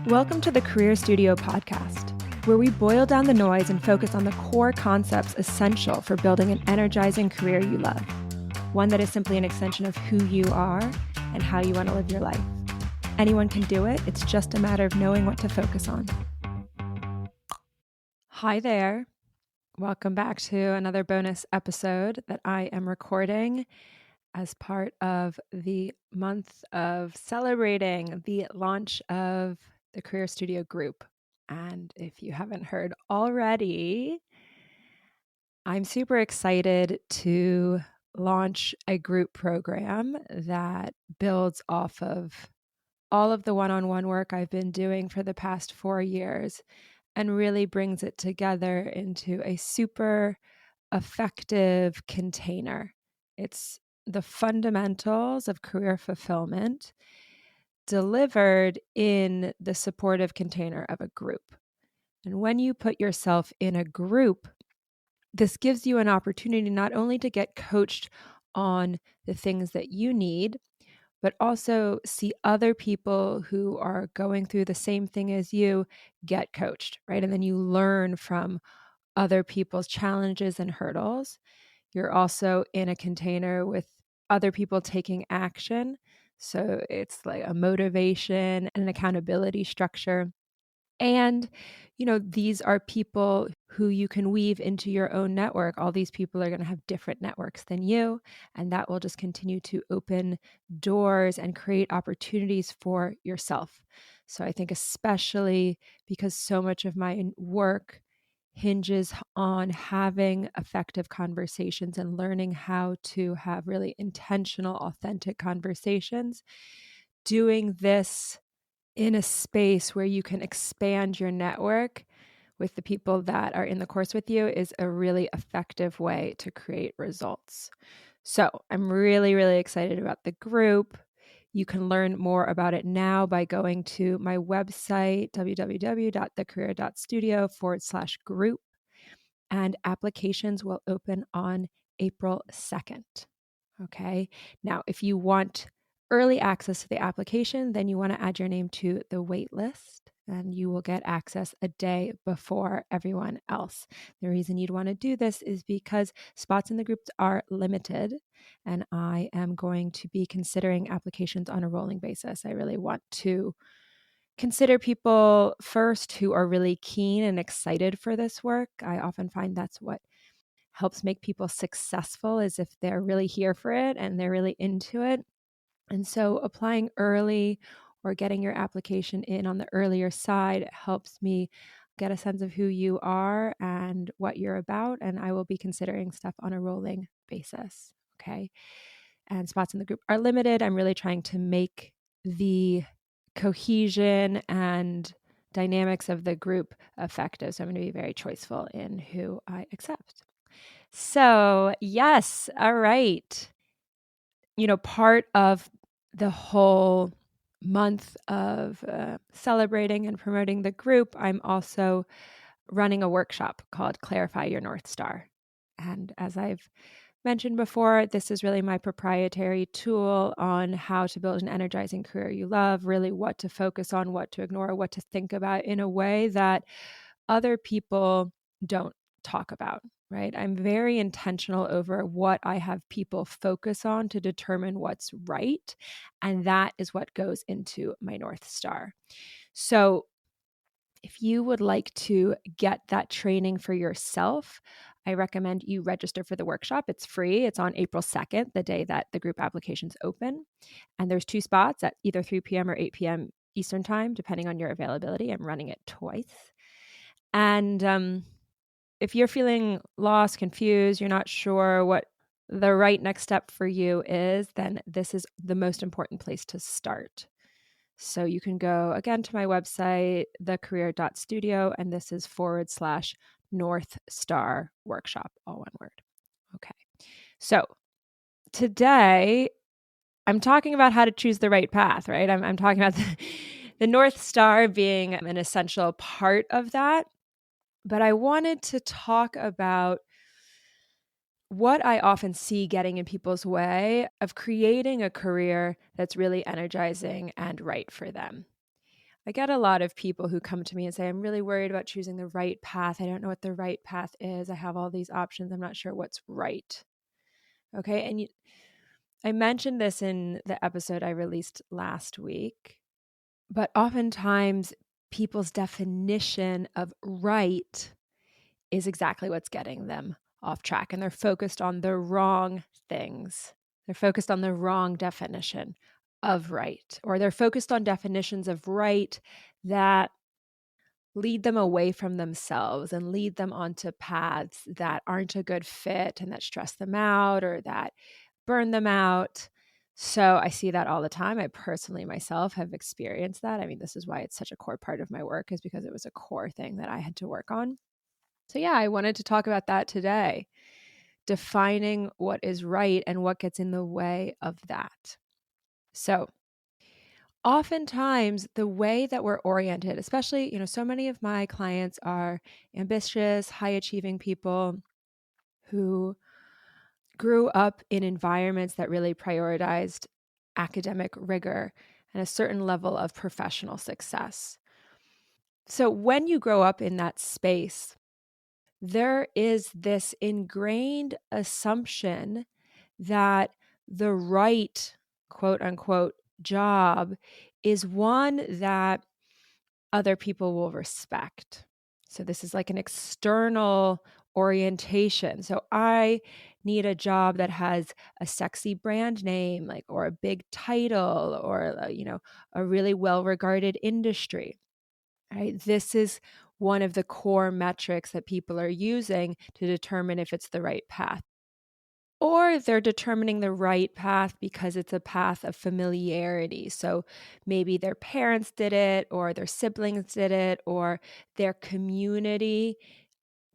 Welcome to the Career Studio podcast, where we boil down the noise and focus on the core concepts essential for building an energizing career you love, one that is simply an extension of who you are and how you want to live your life. Anyone can do it. It's just a matter of knowing what to focus on. Hi there. Welcome back to another bonus episode that I am recording as part of the month of celebrating the launch of the Career Studio group. And if you haven't heard already, I'm super excited to launch a group program that builds off of all of the one-on-one work I've been doing for the past 4 years and really brings it together into a super effective container. It's the fundamentals of career fulfillment delivered in the supportive container of a group. And when you put yourself in a group, this gives you an opportunity not only to get coached on the things that you need, but also see other people who are going through the same thing as you get coached, right? And then you learn from other people's challenges and hurdles. You're also in a container with other people taking action. So it's like a motivation and an accountability structure. And, these are people who you can weave into your own network. All these people are going to have different networks than you, and that will just continue to open doors and create opportunities for yourself. So I think especially because so much of my work hinges on having effective conversations and learning how to have really intentional, authentic conversations, doing this in a space where you can expand your network with the people that are in the course with you is a really effective way to create results. So I'm really, really excited about the group. You can learn more about it now by going to my website, www.thecareer.studio/group, and applications will open on April 2nd. Okay. Now, if you want early access to the application, then you want to add your name to the wait list and you will get access a day before everyone else. The reason you'd want to do this is because spots in the groups are limited and I am going to be considering applications on a rolling basis. I really want to consider people first who are really keen and excited for this work. I often find that's what helps make people successful is if they're really here for it and they're really into it. And so applying early or getting your application in on the earlier side helps me get a sense of who you are and what you're about. And I will be considering stuff on a rolling basis. Okay. And spots in the group are limited. I'm really trying to make the cohesion and dynamics of the group effective. So I'm going to be very choiceful in who I accept. So, yes, all right. Part of the whole month of celebrating and promoting the group, I'm also running a workshop called Clarify Your North Star. And as I've mentioned before, this is really my proprietary tool on how to build an energizing career you love, really what to focus on, what to ignore, what to think about in a way that other people don't talk about, right? I'm very intentional over what I have people focus on to determine what's right. And that is what goes into my North Star. So if you would like to get that training for yourself, I recommend you register for the workshop. It's free. It's on April 2nd, the day that the group applications open. And there's 2 spots at either 3 p.m. or 8 p.m. Eastern time, depending on your availability. I'm running it twice. And if you're feeling lost, confused, you're not sure what the right next step for you is, then this is the most important place to start. So you can go again to my website, thecareer.studio, and this is /North Star Workshop, all one word. Okay. So today I'm talking about how to choose the right path, right? I'm talking about the North Star being an essential part of that. But I wanted to talk about what I often see getting in people's way of creating a career that's really energizing and right for them. I get a lot of people who come to me and say, I'm really worried about choosing the right path. I don't know what the right path is. I have all these options. I'm not sure what's right. Okay. And I mentioned this in the episode I released last week, but oftentimes people's definition of right is exactly what's getting them off track. And they're focused on the wrong things. They're focused on the wrong definition of right, or they're focused on definitions of right that lead them away from themselves and lead them onto paths that aren't a good fit and that stress them out or that burn them out. So I see that all the time. I personally myself have experienced that. I mean, this is why it's such a core part of my work, is because it was a core thing that I had to work on. So yeah, I wanted to talk about that today, defining what is right and what gets in the way of that. So oftentimes the way that we're oriented, especially, so many of my clients are ambitious, high achieving people who grew up in environments that really prioritized academic rigor and a certain level of professional success. So when you grow up in that space, there is this ingrained assumption that the right, quote unquote, job is one that other people will respect. So this is like an external orientation. So I need a job that has a sexy brand name, like, or a big title, or a really well-regarded industry. Right? This is one of the core metrics that people are using to determine if it's the right path. Or they're determining the right path because it's a path of familiarity. So maybe their parents did it, or their siblings did it, or their community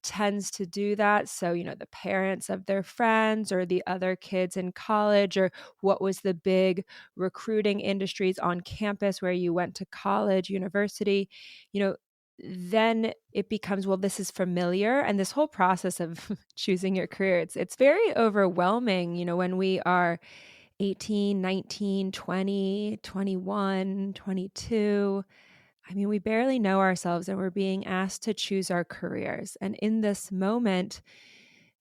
tends to do that. So, the parents of their friends or the other kids in college, or what was the big recruiting industries on campus where you went to college, university, then it becomes, well, this is familiar. And this whole process of choosing your career, it's very overwhelming, when we are 18, 19, 20, 21, 22. I mean, we barely know ourselves and we're being asked to choose our careers. And in this moment,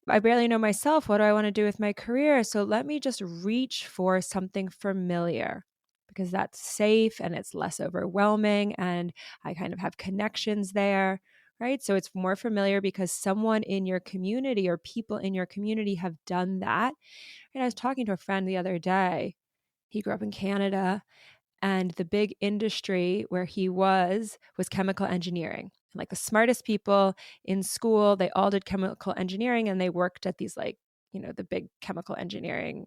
I barely know myself. What do I want to do with my career? So let me just reach for something familiar because that's safe and it's less overwhelming and I kind of have connections there, right? So it's more familiar because someone in your community or people in your community have done that. And I was talking to a friend the other day. He grew up in Canada, and the big industry where he was chemical engineering. And like the smartest people in school, they all did chemical engineering and they worked at these the big chemical engineering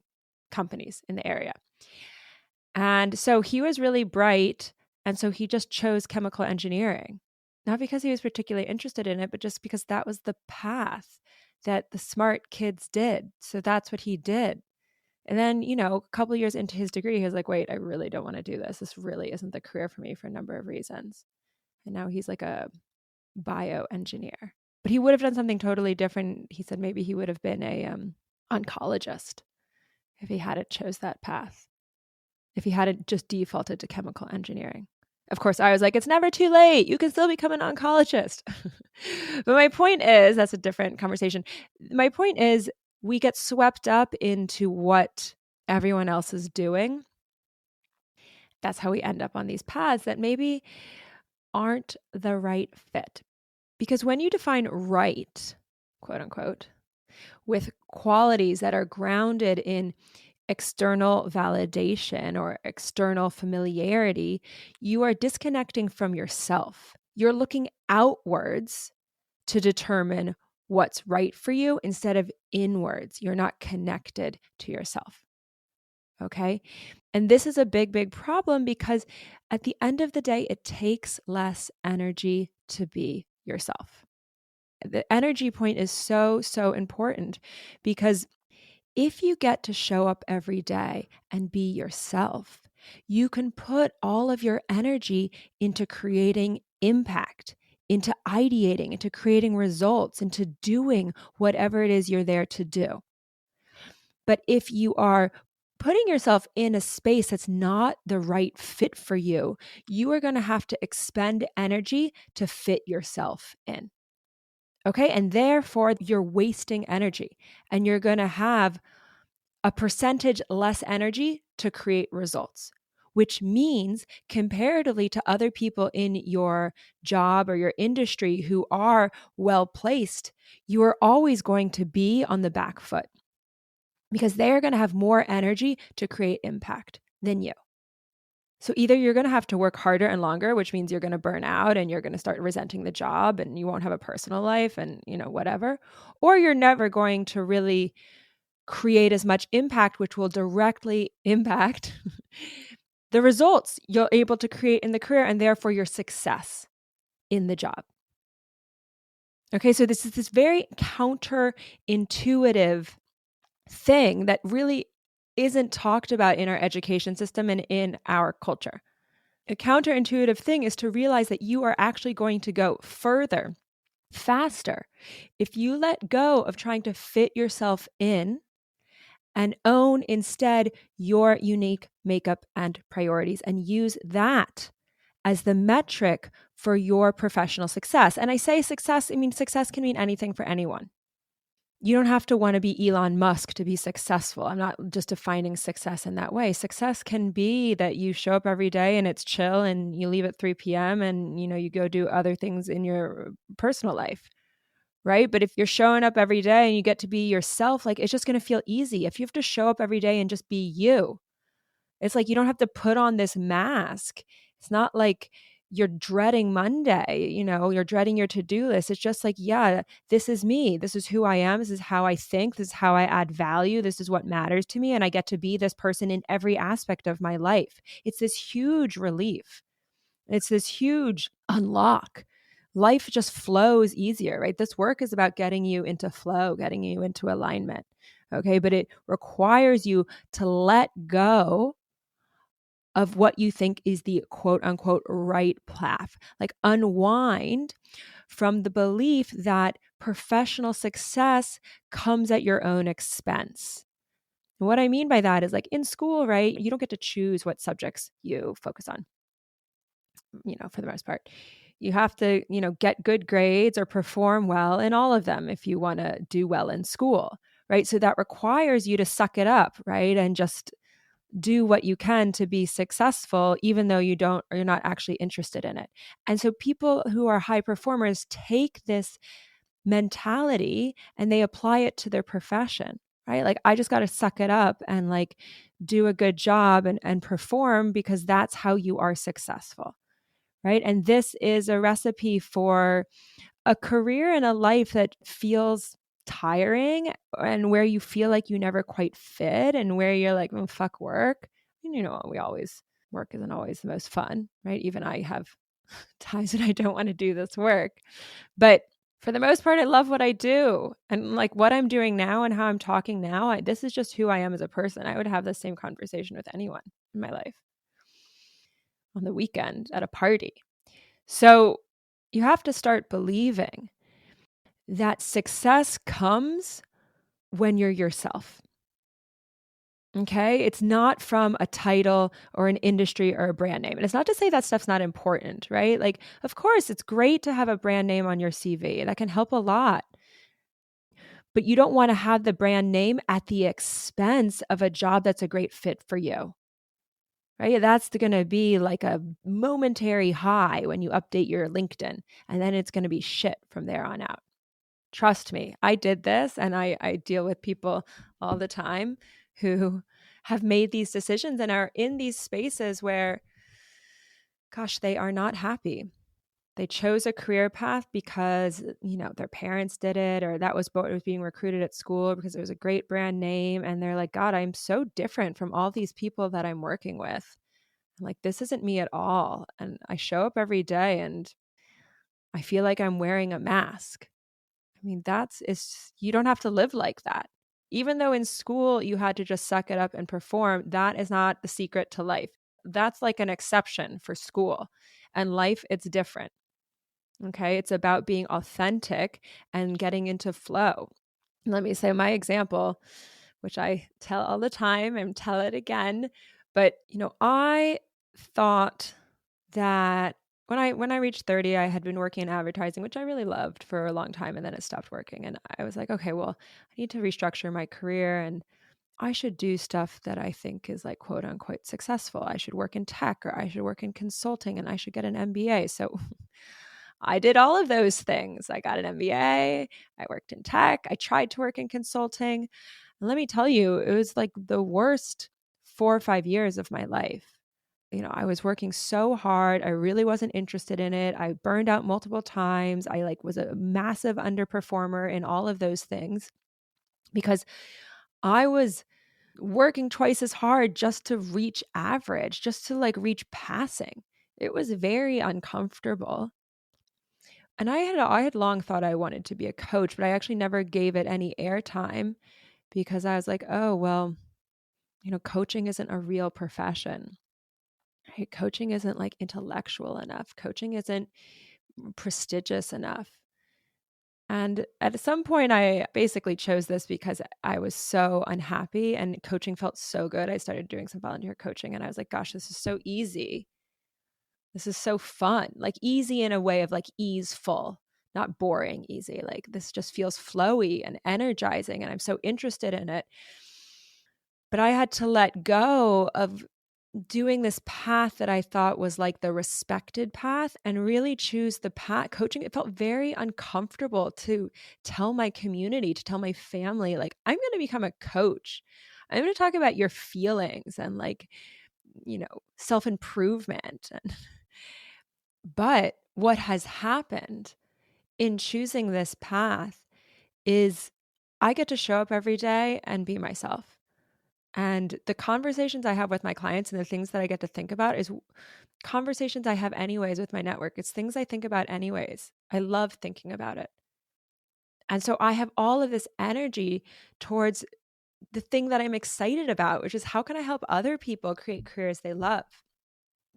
companies in the area. And so he was really bright. And so he just chose chemical engineering, not because he was particularly interested in it, but just because that was the path that the smart kids did. So that's what he did. And then, a couple of years into his degree, he was like, wait, I really don't want to do this. This really isn't the career for me for a number of reasons. And now he's like a bioengineer. But he would have done something totally different. He said maybe he would have been a oncologist if he hadn't chose that path, if he hadn't just defaulted to chemical engineering. Of course, I was like, it's never too late. You can still become an oncologist. But my point is, that's a different conversation. My point is, we get swept up into what everyone else is doing. That's how we end up on these paths that maybe aren't the right fit. Because when you define right, quote unquote, with qualities that are grounded in external validation or external familiarity, you are disconnecting from yourself. You're looking outwards to determine what's right for you instead of inwards. You're not connected to yourself. Okay. And this is a big, big problem because at the end of the day, it takes less energy to be yourself. The energy point is so, so important because if you get to show up every day and be yourself, you can put all of your energy into creating impact, into ideating, into creating results, into doing whatever it is you're there to do. But if you are putting yourself in a space that's not the right fit for you, you are going to have to expend energy to fit yourself in. Okay. And therefore, you're wasting energy and you're going to have a percentage less energy to create results, which means comparatively to other people in your job or your industry who are well placed, you are always going to be on the back foot because they are going to have more energy to create impact than you. So either you're going to have to work harder and longer, which means you're going to burn out and you're going to start resenting the job and you won't have a personal life and, whatever, or you're never going to really create as much impact, which will directly impact the results you're able to create in the career and therefore your success in the job. Okay, so this is this very counterintuitive thing that really isn't talked about in our education system and in our culture. A counterintuitive thing is to realize that you are actually going to go further, faster, if you let go of trying to fit yourself in and own instead your unique makeup and priorities and use that as the metric for your professional success. And I say success, I mean, success can mean anything for anyone. You don't have to want to be Elon Musk to be successful. I'm not just defining success in that way. Success can be that you show up every day and it's chill and you leave at 3 p.m. and you go do other things in your personal life. Right? But if you're showing up every day and you get to be yourself, like it's just going to feel easy. If you have to show up every day and just be you, it's like you don't have to put on this mask. It's not like you're dreading Monday, you're dreading your to-do list. It's just like, yeah, this is me. This is who I am. This is how I think. This is how I add value. This is what matters to me. And I get to be this person in every aspect of my life. It's this huge relief. It's this huge unlock. Life just flows easier, right? This work is about getting you into flow, getting you into alignment. Okay. But it requires you to let go of what you think is the quote unquote right path, like unwind from the belief that professional success comes at your own expense. And what I mean by that is like in school, right? You don't get to choose what subjects you focus on, for the most part. You have to, get good grades or perform well in all of them if you want to do well in school, right? So that requires you to suck it up, right? And just do what you can to be successful, even though you're not actually interested in it. And so people who are high performers take this mentality and they apply it to their profession, right? Like, I just got to suck it up and like do a good job and perform because that's how you are successful. Right. And this is a recipe for a career and a life that feels tiring and where you feel like you never quite fit and where you're like, oh, fuck work. And work isn't always the most fun, right? Even I have times that I don't want to do this work. But for the most part, I love what I do. And like what I'm doing now and how I'm talking now, this is just who I am as a person. I would have the same conversation with anyone in my life on the weekend at a party. So you have to start believing that success comes when you're yourself. Okay. It's not from a title or an industry or a brand name. And it's not to say that stuff's not important, right? Like, of course, it's great to have a brand name on your CV. That can help a lot. But you don't want to have the brand name at the expense of a job that's a great fit for you. Right? That's going to be like a momentary high when you update your LinkedIn, and then it's going to be shit from there on out. Trust me, I did this and I deal with people all the time who have made these decisions and are in these spaces where, gosh, they are not happy. They chose a career path because, their parents did it, or that was what was being recruited at school because it was a great brand name. And they're like, God, I'm so different from all these people that I'm working with. I'm like, this isn't me at all. And I show up every day and I feel like I'm wearing a mask. I mean, you don't have to live like that. Even though in school you had to just suck it up and perform, that is not the secret to life. That's like an exception for school. And life, it's different. Okay. It's about being authentic and getting into flow. Let me say my example which I tell all the time and tell it again. But, I thought that when I reached 30, I had been working in advertising, which I really loved for a long time, and then it stopped working. And I was like, okay, well, I need to restructure my career, and I should do stuff that I think is like quote unquote successful. I should work in tech, or I should work in consulting, and I should get an MBA. So I did all of those things. I got an MBA, I worked in tech, I tried to work in consulting. And let me tell you, it was like the worst 4 or 5 years of my life. I was working so hard. I really wasn't interested in it. I burned out multiple times. I was a massive underperformer in all of those things because I was working twice as hard just to reach average, just to reach passing. It was very uncomfortable. And I had long thought I wanted to be a coach, but I actually never gave it any airtime because I was like, oh, well, coaching isn't a real profession. Right? Coaching isn't intellectual enough. Coaching isn't prestigious enough. And at some point, I basically chose this because I was so unhappy and coaching felt so good. I started doing some volunteer coaching and I was like, gosh, this is so easy. This is so fun. Easy in a way of easeful, not boring, easy. This just feels flowy and energizing and I'm so interested in it. But I had to let go of doing this path that I thought was the respected path and really choose the path coaching. It felt very uncomfortable to tell my community, to tell my family, I'm going to become a coach. I'm going to talk about your feelings and self-improvement. But what has happened in choosing this path is I get to show up every day and be myself. And the conversations I have with my clients and the things that I get to think about is conversations I have anyways with my network. It's things I think about anyways. I love thinking about it. And so I have all of this energy towards the thing that I'm excited about, which is how can I help other people create careers they love?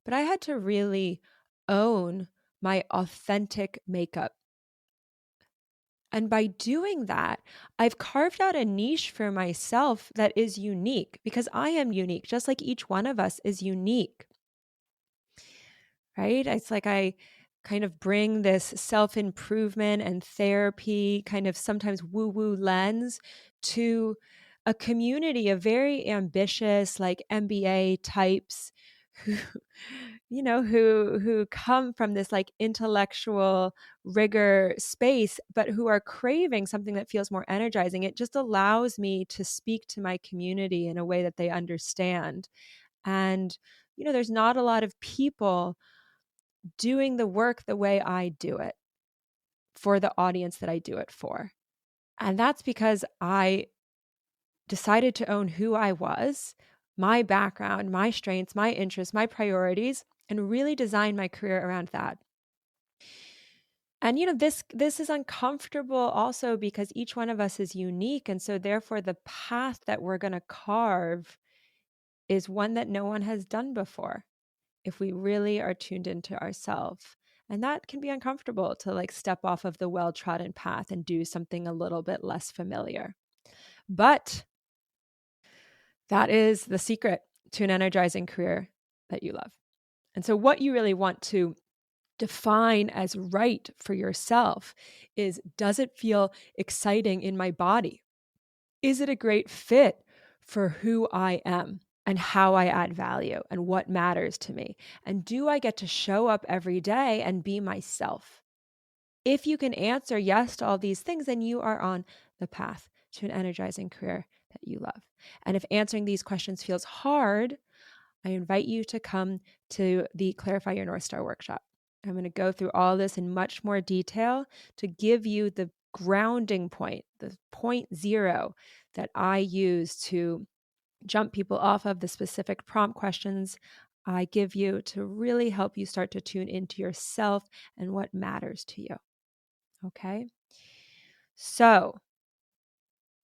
But I had to really own my authentic makeup. And by doing that, I've carved out a niche for myself that is unique because I am unique, just like each one of us is unique. Right? It's like I kind of bring this self-improvement and therapy kind of sometimes woo-woo lens to a community of very ambitious MBA types who who come from this intellectual rigor space but who are craving something that feels more energizing. It just allows me to speak to my community in a way that they understand. And there's not a lot of people doing the work the way I do it for the audience that I do it for. And that's because I decided to own who I was, my background, my strengths, my interests, my priorities, and really design my career around that. And this is uncomfortable also because each one of us is unique. And so therefore the path that we're going to carve is one that no one has done before if we really are tuned into ourselves. And that can be uncomfortable to step off of the well-trodden path and do something a little bit less familiar. But that is the secret to an energizing career that you love. And so what you really want to define as right for yourself is, does it feel exciting in my body? Is it a great fit for who I am and how I add value and what matters to me? And do I get to show up every day and be myself? If you can answer yes to all these things, then you are on the path to an energizing career that you love. And if answering these questions feels hard, I invite you to come to the Clarify Your North Star workshop. I'm going to go through all this in much more detail to give you the grounding point, the point zero that I use to jump people off of the specific prompt questions I give you to really help you start to tune into yourself and what matters to you. Okay? So,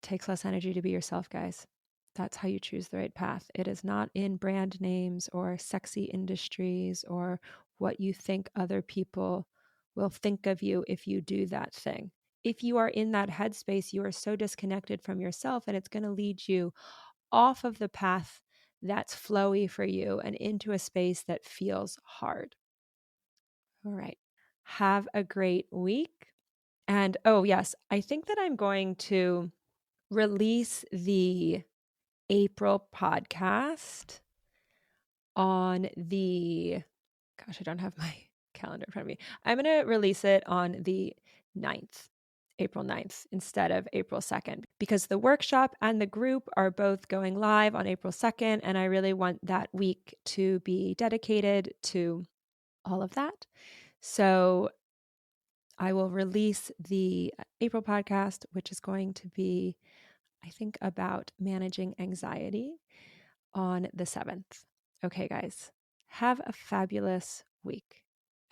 it takes less energy to be yourself, guys. That's how you choose the right path. It is not in brand names or sexy industries or what you think other people will think of you if you do that thing. if you are in that headspace, you are so disconnected from yourself, and it's going to lead you off of the path that's flowy for you and into a space that feels hard. All right. Have a great week. And oh, yes, I think that I'm going to release the April podcast on the, gosh, I don't have my calendar in front of me. I'm going to release it on the 9th, April 9th, instead of April 2nd, because the workshop and the group are both going live on April 2nd. And I really want that week to be dedicated to all of that. So I will release the April podcast, which is going to be, I think, about managing anxiety on the 7th. Okay, guys, have a fabulous week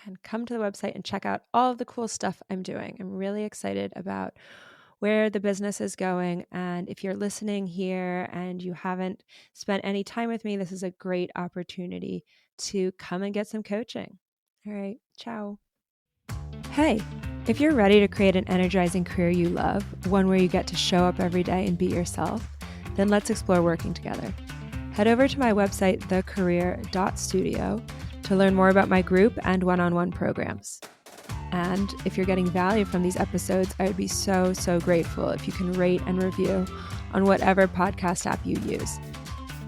and come to the website and check out all of the cool stuff I'm doing. I'm really excited about where the business is going. And if you're listening here and you haven't spent any time with me, this is a great opportunity to come and get some coaching. All right, ciao. Hey, if you're ready to create an energizing career you love, one where you get to show up every day and be yourself, then let's explore working together. Head over to my website, thecareer.studio, to learn more about my group and one-on-one programs. And if you're getting value from these episodes, I would be so, so grateful if you can rate and review on whatever podcast app you use.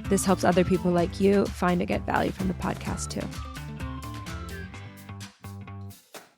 This helps other people like you find and get value from the podcast too.